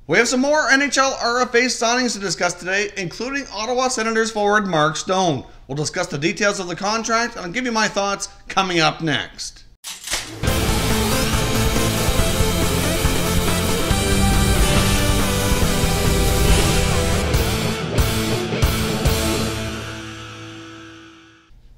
We have some more NHL RFA signings to discuss today, including Ottawa Senators forward Mark Stone. We'll discuss the details of the contract, and I'll give you my thoughts coming up next.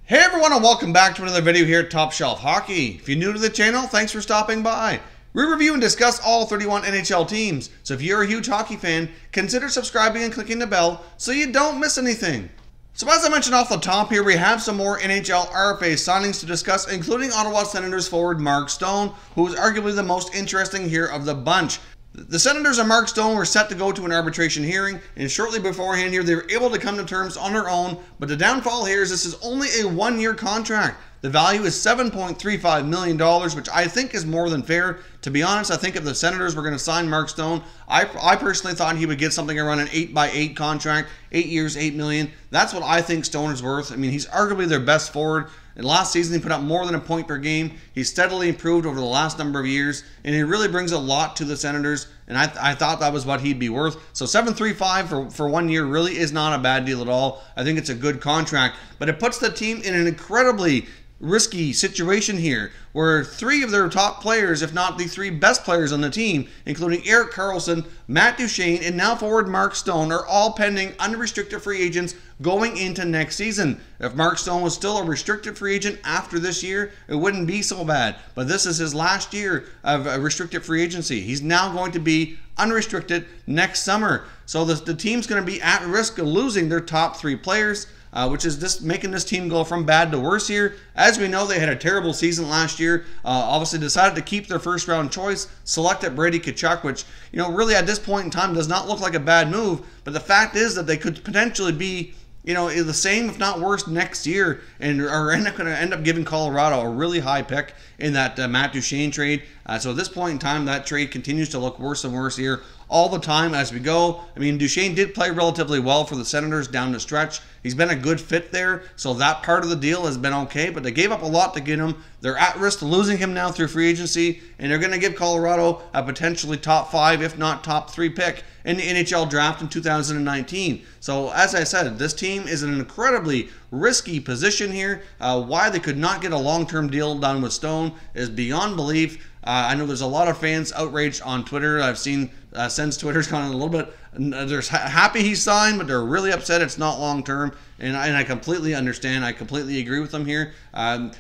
Hey everyone, and welcome back to another video here at Top Shelf Hockey. If you're new to the channel, thanks for stopping by. We review and discuss all 31 NHL teams, so if you're a huge hockey fan, consider subscribing and clicking the bell so you don't miss anything. So as I mentioned off the top here, we have some more NHL RFA signings to discuss, including Ottawa Senators forward Mark Stone, who is arguably the most interesting here of the bunch. The Senators and Mark Stone were set to go to an arbitration hearing, and shortly beforehand here, they were able to come to terms on their own, but the downfall here is this is only a one-year contract. The value is $7.35 million, which I think is more than fair. To be honest, I think if the Senators were going to sign Mark Stone, I personally thought he would get something around an 8x8 contract, 8 years, $8 million. That's what I think Stone is worth. I mean, he's arguably their best forward. And last season, he put up more than a point per game. He's steadily improved over the last number of years, and he really brings a lot to the Senators, and I thought that was what he'd be worth. So $7.35 for 1 year really is not a bad deal at all. I think it's a good contract, but it puts the team in an incredibly risky situation here, where three of their top players, if not the three best players on the team, including Erik Karlsson, Matt Duchene, and now forward Mark Stone, are all pending unrestricted free agents going into next season. If Mark Stone was still a restricted free agent after this year, it wouldn't be so bad. But this is his last year of restricted free agency. He's now going to be unrestricted next summer. So the team's going to be at risk of losing their top three players, which is just making this team go from bad to worse here. As we know, they had a terrible season last year. Obviously decided to keep their first round choice, selected Brady Tkachuk, which, you know, really at this point in time does not look like a bad move. But the fact is that they could potentially be, you know, the same, if not worse, next year, and are going to end up giving Colorado a really high pick in that Matt Duchene trade. So at this point in time, that trade continues to look worse and worse here all the time as we go. I mean, Duchene did play relatively well for the Senators down the stretch. He's been a good fit there, so that part of the deal has been okay, but they gave up a lot to get him. They're at risk of losing him now through free agency, and they're going to give Colorado a potentially top 5, if not top 3 pick in the NHL draft in 2019. So as I said, this team is in an incredibly risky position here. Why they could not get a long-term deal done with Stone is beyond belief. I know there's a lot of fans outraged on Twitter. I've seen since Twitter's gone a little bit, they're happy he signed, but they're really upset it's not long-term, and I completely understand. I completely agree with them here.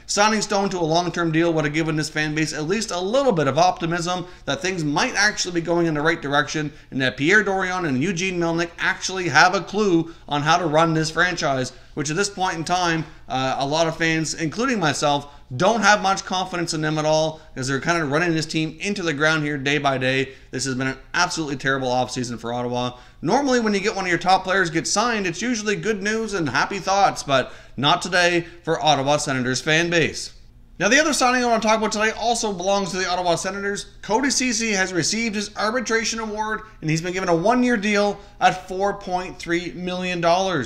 Signing Stone to a long-term deal would have given this fan base at least a little bit of optimism that things might actually be going in the right direction, and that Pierre Dorion and Eugene Melnyk actually have a clue on how to run this franchise, which at this point in time, a lot of fans, including myself, don't have much confidence in them at all, because they're kind of running this team into the ground here day by day. This has been an absolutely terrible offseason for Ottawa. Normally when you get one of your top players get signed, it's usually good news and happy thoughts, but not today for Ottawa Senators fan base. Now, the other signing I want to talk about today also belongs to the Ottawa Senators. Cody Ceci has received his arbitration award, and he's been given a one-year deal at $4.3 million.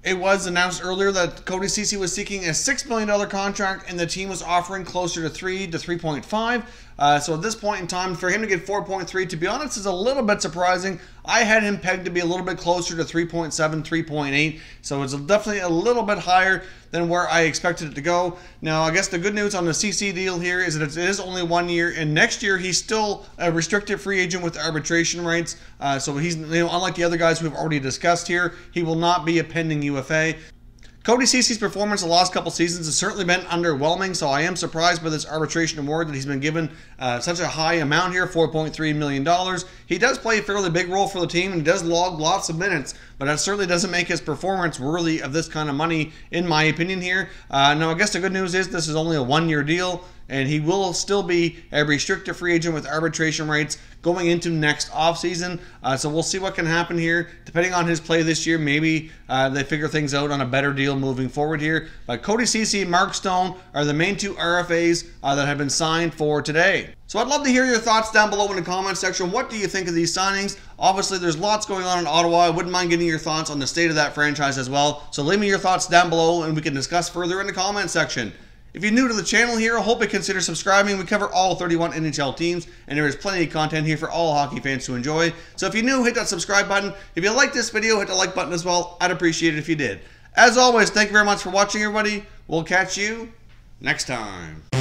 It was announced earlier that Cody Ceci was seeking a $6 million contract, and the team was offering closer to 3 to 3.5. So at this point in time, for him to get 4.3, to be honest, is a little bit surprising. I had him pegged to be a little bit closer to 3.7, 3.8. So it's definitely a little bit higher than where I expected it to go. Now, I guess the good news on the CC deal here is that it is only 1 year, and next year he's still a restricted free agent with arbitration rights. So he's, unlike the other guys we've already discussed here, he will not be a pending UFA. Cody Ceci's performance the last couple seasons has certainly been underwhelming, so I am surprised by this arbitration award that he's been given such a high amount here, $4.3 million. He does play a fairly big role for the team, and he does log lots of minutes, but that certainly doesn't make his performance worthy of this kind of money, in my opinion here. Now, I guess the good news is this is only a one-year deal, and he will still be a restricted free agent with arbitration rights going into next offseason. So we'll see what can happen here. Depending on his play this year, maybe they figure things out on a better deal moving forward here. But Cody Ceci and Mark Stone are the main two RFAs that have been signed for today. So I'd love to hear your thoughts down below in the comment section. What do you think of these signings? Obviously, there's lots going on in Ottawa. I wouldn't mind getting your thoughts on the state of that franchise as well. So leave me your thoughts down below, and we can discuss further in the comment section. If you're new to the channel here, I hope you consider subscribing. We cover all 31 NHL teams, and there is plenty of content here for all hockey fans to enjoy. So if you're new, hit that subscribe button. If you like this video, hit the like button as well. I'd appreciate it if you did. As always, thank you very much for watching, everybody. We'll catch you next time.